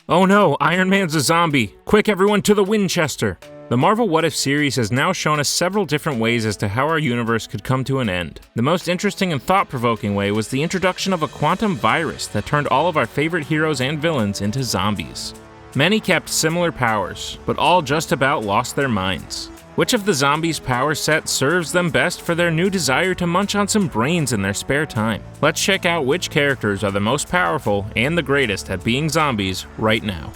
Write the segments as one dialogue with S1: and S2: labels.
S1: Oh no, Iron Man's a zombie! Quick everyone to the Winchester! The Marvel What If series has now shown us several different ways as to how our universe could come to an end. The most interesting and thought-provoking way was the introduction of a quantum virus that turned all of our favorite heroes and villains into zombies. Many kept similar powers, but all just about lost their minds. Which of the zombies' power set serves them best for their new desire to munch on some brains in their spare time? Let's check out which characters are the most powerful and the greatest at being zombies right now.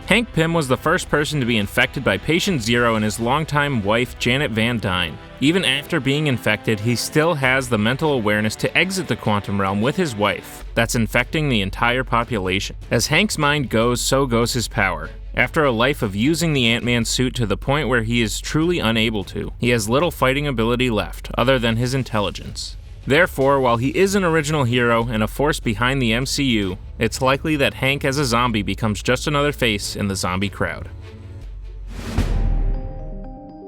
S1: Hank Pym was the first person to be infected by Patient Zero and his longtime wife Janet Van Dyne. Even after being infected, he still has the mental awareness to exit the quantum realm with his wife. That's infecting the entire population. As Hank's mind goes, so goes his power. After a life of using the Ant-Man suit to the point where he is truly unable to, he has little fighting ability left, other than his intelligence. Therefore, while he is an original hero and a force behind the MCU, it's likely that Hank as a zombie becomes just another face in the zombie crowd.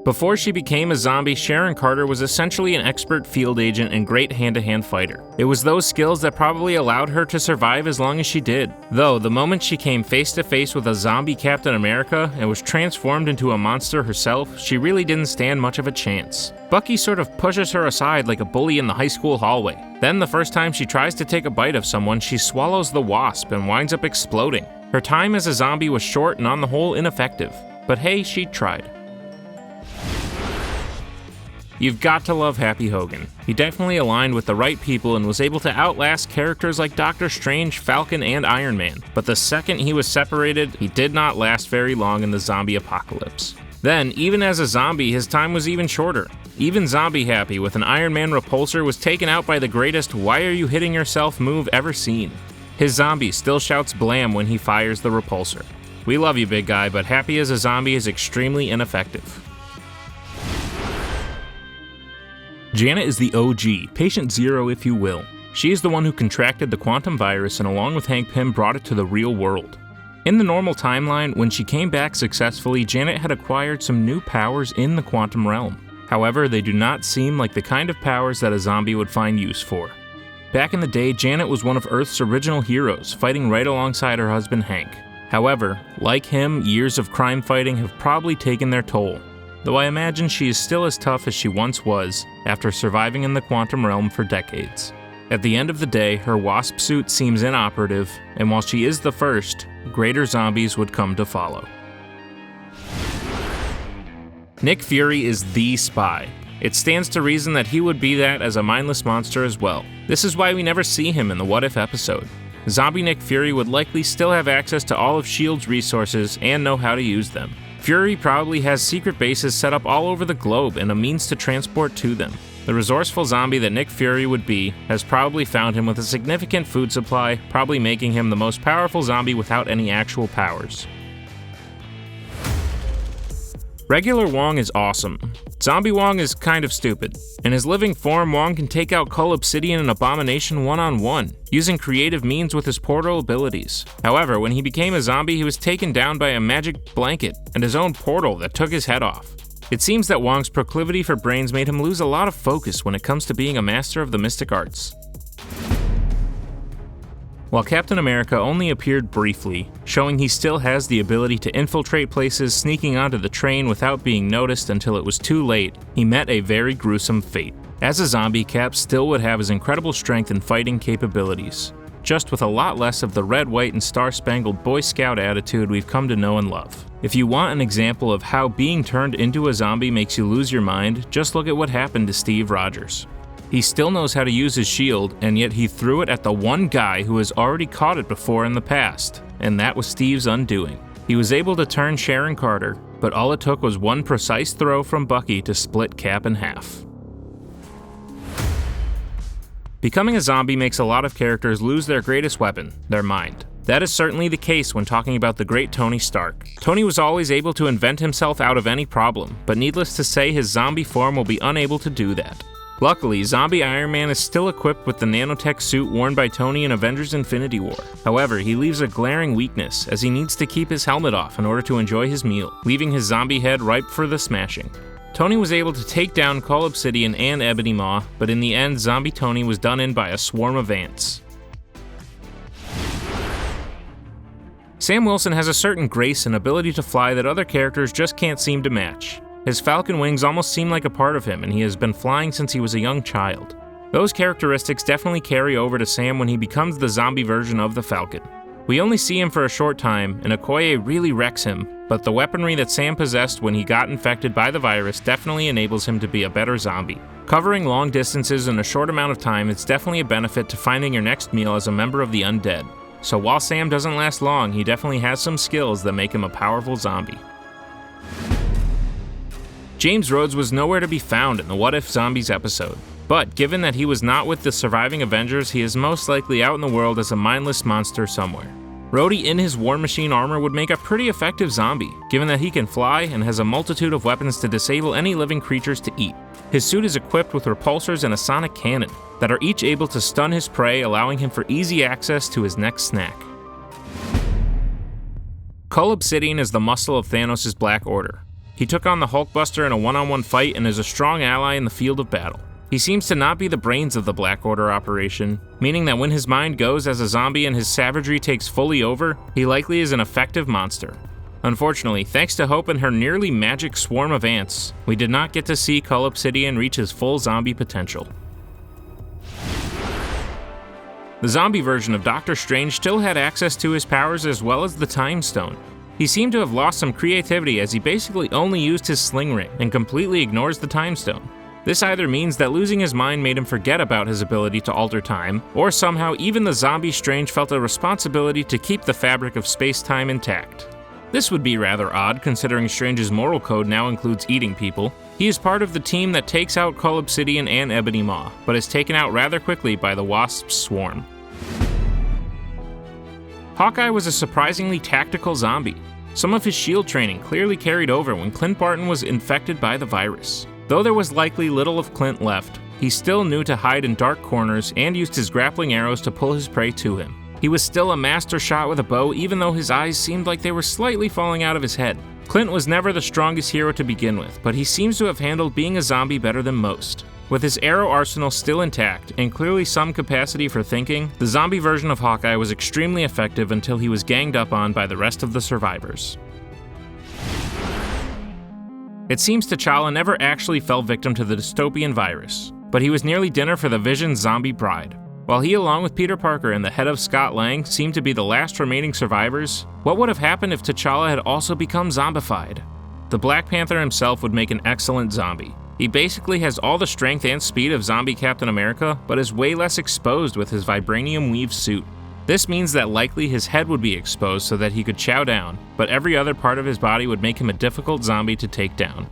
S1: Before she became a zombie, Sharon Carter was essentially an expert field agent and great hand-to-hand fighter. It was those skills that probably allowed her to survive as long as she did. Though, the moment she came face-to-face with a zombie Captain America and was transformed into a monster herself, she really didn't stand much of a chance. Bucky sort of pushes her aside like a bully in the high school hallway. Then the first time she tries to take a bite of someone, she swallows the Wasp and winds up exploding. Her time as a zombie was short and on the whole ineffective. But hey, she tried. You've got to love Happy Hogan. He definitely aligned with the right people and was able to outlast characters like Doctor Strange, Falcon, and Iron Man. But the second he was separated, he did not last very long in the zombie apocalypse. Then, even as a zombie, his time was even shorter. Even Zombie Happy with an Iron Man repulsor was taken out by the greatest "why are you hitting yourself" move ever seen. His zombie still shouts blam when he fires the repulsor. We love you, big guy, but Happy as a zombie is extremely ineffective. Janet is the OG, Patient Zero if you will. She is the one who contracted the quantum virus and along with Hank Pym brought it to the real world. In the normal timeline, when she came back successfully, Janet had acquired some new powers in the quantum realm. However, they do not seem like the kind of powers that a zombie would find use for. Back in the day, Janet was one of Earth's original heroes, fighting right alongside her husband Hank. However, like him, years of crime fighting have probably taken their toll. Though I imagine she is still as tough as she once was, after surviving in the quantum realm for decades. At the end of the day, her Wasp suit seems inoperative, and while she is the first, greater zombies would come to follow. Nick Fury is the spy. It stands to reason that he would be that as a mindless monster as well. This is why we never see him in the What If episode. Zombie Nick Fury would likely still have access to all of S.H.I.E.L.D.'s resources and know how to use them. Fury probably has secret bases set up all over the globe and a means to transport to them. The resourceful zombie that Nick Fury would be has probably found him with a significant food supply, probably making him the most powerful zombie without any actual powers. Regular Wong is awesome. Zombie Wong is kind of stupid. In his living form, Wong can take out Cull Obsidian and Abomination one-on-one, using creative means with his portal abilities. However, when he became a zombie, he was taken down by a magic blanket and his own portal that took his head off. It seems that Wong's proclivity for brains made him lose a lot of focus when it comes to being a master of the mystic arts. While Captain America only appeared briefly, showing he still has the ability to infiltrate places, sneaking onto the train without being noticed until it was too late, he met a very gruesome fate. As a zombie, Cap still would have his incredible strength and fighting capabilities, just with a lot less of the red, white, and star-spangled Boy Scout attitude we've come to know and love. If you want an example of how being turned into a zombie makes you lose your mind, just look at what happened to Steve Rogers. He still knows how to use his shield, and yet he threw it at the one guy who has already caught it before in the past, and that was Steve's undoing. He was able to turn Sharon Carter, but all it took was one precise throw from Bucky to split Cap in half. Becoming a zombie makes a lot of characters lose their greatest weapon, their mind. That is certainly the case when talking about the great Tony Stark. Tony was always able to invent himself out of any problem, but needless to say, his zombie form will be unable to do that. Luckily, zombie Iron Man is still equipped with the nanotech suit worn by Tony in Avengers Infinity War. However, he leaves a glaring weakness, as he needs to keep his helmet off in order to enjoy his meal, leaving his zombie head ripe for the smashing. Tony was able to take down Cull Obsidian and Ebony Maw, but in the end, zombie Tony was done in by a swarm of ants. Sam Wilson has a certain grace and ability to fly that other characters just can't seem to match. His falcon wings almost seem like a part of him, and he has been flying since he was a young child. Those characteristics definitely carry over to Sam when he becomes the zombie version of the Falcon. We only see him for a short time, and Okoye really wrecks him, but the weaponry that Sam possessed when he got infected by the virus definitely enables him to be a better zombie. Covering long distances in a short amount of time is definitely a benefit to finding your next meal as a member of the undead. So while Sam doesn't last long, he definitely has some skills that make him a powerful zombie. James Rhodes was nowhere to be found in the What If Zombies episode, but given that he was not with the surviving Avengers, he is most likely out in the world as a mindless monster somewhere. Rhodey in his War Machine armor would make a pretty effective zombie, given that he can fly and has a multitude of weapons to disable any living creatures to eat. His suit is equipped with repulsors and a sonic cannon that are each able to stun his prey, allowing him for easy access to his next snack. Cull Obsidian is the muscle of Thanos' Black Order. He took on the Hulkbuster in a one-on-one fight and is a strong ally in the field of battle. He seems to not be the brains of the Black Order operation, meaning that when his mind goes as a zombie and his savagery takes fully over, he likely is an effective monster. Unfortunately, thanks to Hope and her nearly magic swarm of ants, we did not get to see Cull Obsidian reach his full zombie potential. The zombie version of Doctor Strange still had access to his powers as well as the Time Stone. He seemed to have lost some creativity as he basically only used his sling ring and completely ignores the Time Stone. This either means that losing his mind made him forget about his ability to alter time, or somehow even the zombie Strange felt a responsibility to keep the fabric of space-time intact. This would be rather odd considering Strange's moral code now includes eating people. He is part of the team that takes out Cull Obsidian and Ebony Maw, but is taken out rather quickly by the Wasp's swarm. Hawkeye was a surprisingly tactical zombie. Some of his shield training clearly carried over when Clint Barton was infected by the virus. Though there was likely little of Clint left, he still knew to hide in dark corners and used his grappling arrows to pull his prey to him. He was still a master shot with a bow even though his eyes seemed like they were slightly falling out of his head. Clint was never the strongest hero to begin with, but he seems to have handled being a zombie better than most. With his arrow arsenal still intact, and clearly some capacity for thinking, the zombie version of Hawkeye was extremely effective until he was ganged up on by the rest of the survivors. It seems T'Challa never actually fell victim to the dystopian virus, but he was nearly dinner for the Vision's zombie bride. While he, along with Peter Parker and the head of Scott Lang, seemed to be the last remaining survivors, what would have happened if T'Challa had also become zombified? The Black Panther himself would make an excellent zombie. He basically has all the strength and speed of zombie Captain America, but is way less exposed with his vibranium weave suit. This means that likely his head would be exposed so that he could chow down, but every other part of his body would make him a difficult zombie to take down.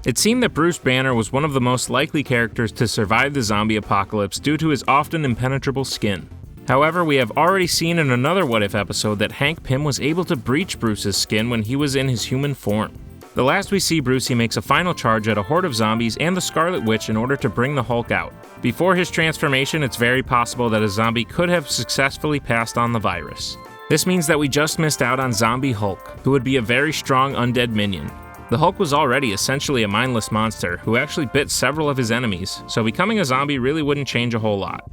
S1: It seemed that Bruce Banner was one of the most likely characters to survive the zombie apocalypse due to his often impenetrable skin. However, we have already seen in another What If episode that Hank Pym was able to breach Bruce's skin when he was in his human form. The last we see Bruce, he makes a final charge at a horde of zombies and the Scarlet Witch in order to bring the Hulk out. Before his transformation, it's very possible that a zombie could have successfully passed on the virus. This means that we just missed out on Zombie Hulk, who would be a very strong undead minion. The Hulk was already essentially a mindless monster who actually bit several of his enemies, so becoming a zombie really wouldn't change a whole lot.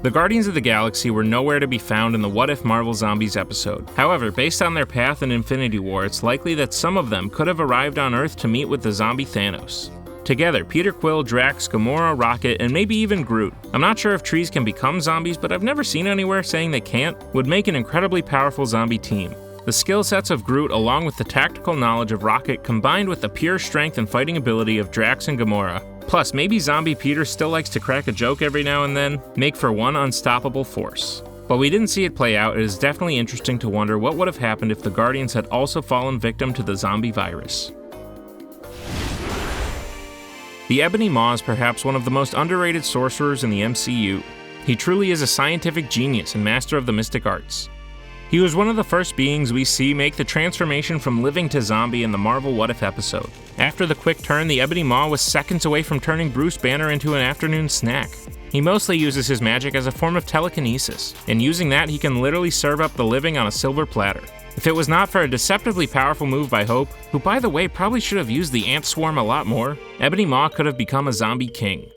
S1: The Guardians of the Galaxy were nowhere to be found in the What If Marvel Zombies episode. However, based on their path in Infinity War, it's likely that some of them could have arrived on Earth to meet with the zombie Thanos. Together, Peter Quill, Drax, Gamora, Rocket, and maybe even Groot, I'm not sure if trees can become zombies, but I've never seen anywhere saying they can't, would make an incredibly powerful zombie team. The skill sets of Groot along with the tactical knowledge of Rocket combined with the pure strength and fighting ability of Drax and Gamora, plus maybe zombie Peter still likes to crack a joke every now and then, make for one unstoppable force. While we didn't see it play out, it is definitely interesting to wonder what would have happened if the Guardians had also fallen victim to the zombie virus. The Ebony Maw is perhaps one of the most underrated sorcerers in the MCU. He truly is a scientific genius and master of the mystic arts. He was one of the first beings we see make the transformation from living to zombie in the Marvel What If episode. After the quick turn, the Ebony Maw was seconds away from turning Bruce Banner into an afternoon snack. He mostly uses his magic as a form of telekinesis, and using that he can literally serve up the living on a silver platter. If it was not for a deceptively powerful move by Hope, who by the way probably should have used the ant swarm a lot more, Ebony Maw could have become a zombie king.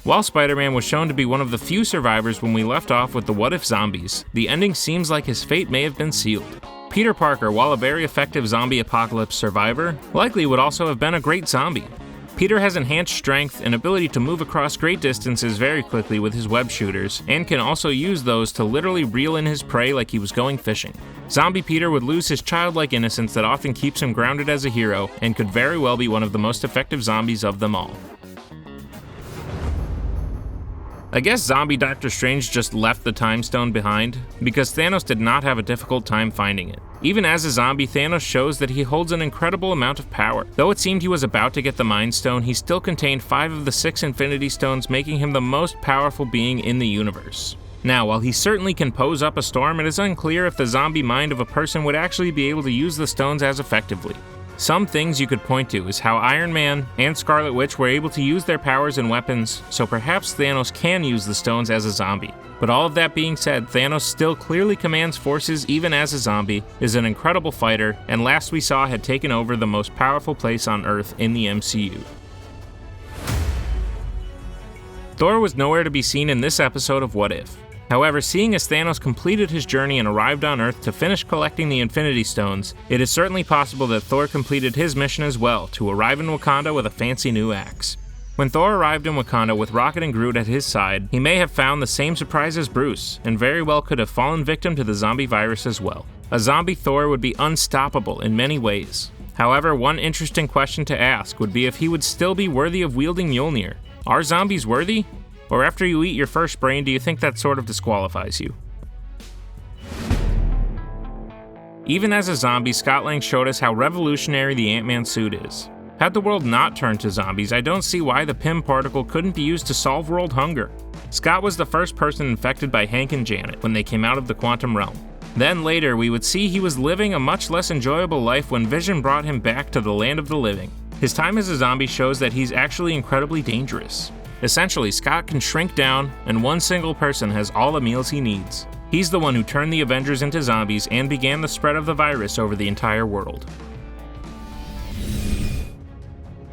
S1: While Spider-Man was shown to be one of the few survivors when we left off with the What If zombies, the ending seems like his fate may have been sealed. Peter Parker, while a very effective zombie apocalypse survivor, likely would also have been a great zombie. Peter has enhanced strength and ability to move across great distances very quickly with his web shooters, and can also use those to literally reel in his prey like he was going fishing. Zombie Peter would lose his childlike innocence that often keeps him grounded as a hero, and could very well be one of the most effective zombies of them all. I guess zombie Doctor Strange just left the Time Stone behind, because Thanos did not have a difficult time finding it. Even as a zombie, Thanos shows that he holds an incredible amount of power. Though it seemed he was about to get the Mind Stone, he still contained 5 of the 6 Infinity Stones, making him the most powerful being in the universe. Now, while he certainly can pose up a storm, it is unclear if the zombie mind of a person would actually be able to use the stones as effectively. Some things you could point to is how Iron Man and Scarlet Witch were able to use their powers and weapons, so perhaps Thanos can use the stones as a zombie. But all of that being said, Thanos still clearly commands forces even as a zombie, is an incredible fighter, and last we saw had taken over the most powerful place on Earth in the MCU. Thor was nowhere to be seen in this episode of What If. However, seeing as Thanos completed his journey and arrived on Earth to finish collecting the Infinity Stones, it is certainly possible that Thor completed his mission as well, to arrive in Wakanda with a fancy new axe. When Thor arrived in Wakanda with Rocket and Groot at his side, he may have found the same surprise as Bruce, and very well could have fallen victim to the zombie virus as well. A zombie Thor would be unstoppable in many ways. However, one interesting question to ask would be if he would still be worthy of wielding Mjolnir. Are zombies worthy? Or after you eat your first brain, do you think that sort of disqualifies you? Even as a zombie, Scott Lang showed us how revolutionary the Ant-Man suit is. Had the world not turned to zombies, I don't see why the Pym particle couldn't be used to solve world hunger. Scott was the first person infected by Hank and Janet when they came out of the quantum realm. Then later, we would see he was living a much less enjoyable life when Vision brought him back to the land of the living. His time as a zombie shows that he's actually incredibly dangerous. Essentially, Scott can shrink down, and one single person has all the meals he needs. He's the one who turned the Avengers into zombies and began the spread of the virus over the entire world.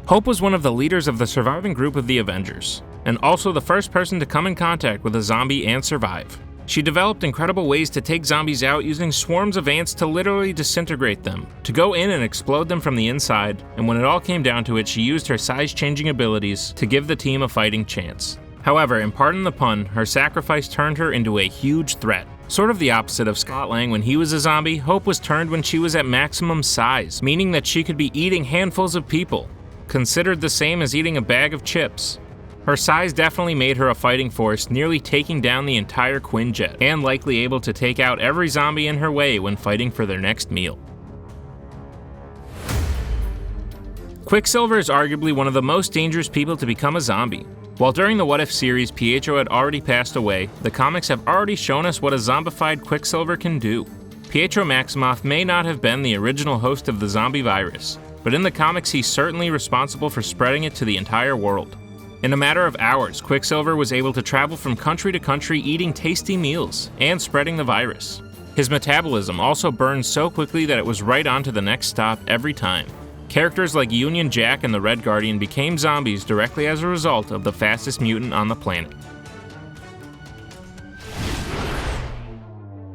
S1: Hope was one of the leaders of the surviving group of the Avengers, and also the first person to come in contact with a zombie and survive. She developed incredible ways to take zombies out using swarms of ants to literally disintegrate them, to go in and explode them from the inside, and when it all came down to it, she used her size-changing abilities to give the team a fighting chance. However, and pardon the pun, her sacrifice turned her into a huge threat. Sort of the opposite of Scott Lang when he was a zombie, Hope was turned when she was at maximum size, meaning that she could be eating handfuls of people, considered the same as eating a bag of chips. Her size definitely made her a fighting force, nearly taking down the entire Quinjet, and likely able to take out every zombie in her way when fighting for their next meal. Quicksilver is arguably one of the most dangerous people to become a zombie. While during the What If series, Pietro had already passed away, the comics have already shown us what a zombified Quicksilver can do. Pietro Maximoff may not have been the original host of the zombie virus, but in the comics he's certainly responsible for spreading it to the entire world. In a matter of hours, Quicksilver was able to travel from country to country eating tasty meals and spreading the virus. His metabolism also burned so quickly that it was right on to the next stop every time. Characters like Union Jack and the Red Guardian became zombies directly as a result of the fastest mutant on the planet.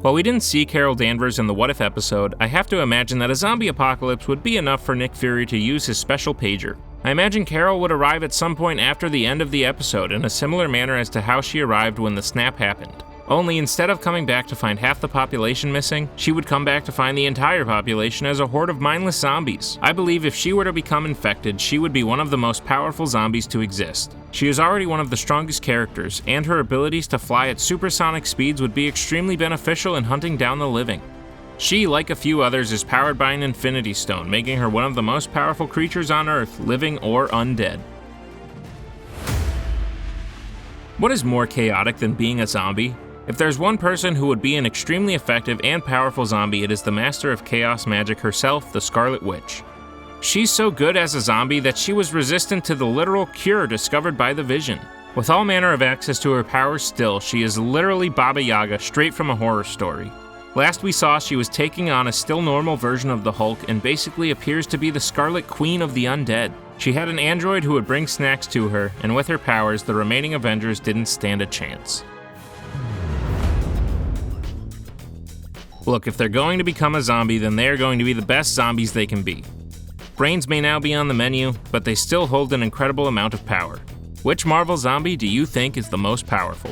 S1: While we didn't see Carol Danvers in the What If episode, I have to imagine that a zombie apocalypse would be enough for Nick Fury to use his special pager. I imagine Carol would arrive at some point after the end of the episode in a similar manner as to how she arrived when the snap happened. Only instead of coming back to find half the population missing, she would come back to find the entire population as a horde of mindless zombies. I believe if she were to become infected, she would be one of the most powerful zombies to exist. She is already one of the strongest characters, and her abilities to fly at supersonic speeds would be extremely beneficial in hunting down the living. She, like a few others, is powered by an Infinity Stone, making her one of the most powerful creatures on Earth, living or undead. What is more chaotic than being a zombie? If there's one person who would be an extremely effective and powerful zombie, it is the master of chaos magic herself, the Scarlet Witch. She's so good as a zombie that she was resistant to the literal cure discovered by the Vision. With all manner of access to her powers still, she is literally Baba Yaga straight from a horror story. Last we saw, she was taking on a still normal version of the Hulk and basically appears to be the Scarlet Queen of the undead. She had an android who would bring snacks to her, and with her powers, the remaining Avengers didn't stand a chance. Look, if they're going to become a zombie, then they are going to be the best zombies they can be. Brains may now be on the menu, but they still hold an incredible amount of power. Which Marvel zombie do you think is the most powerful?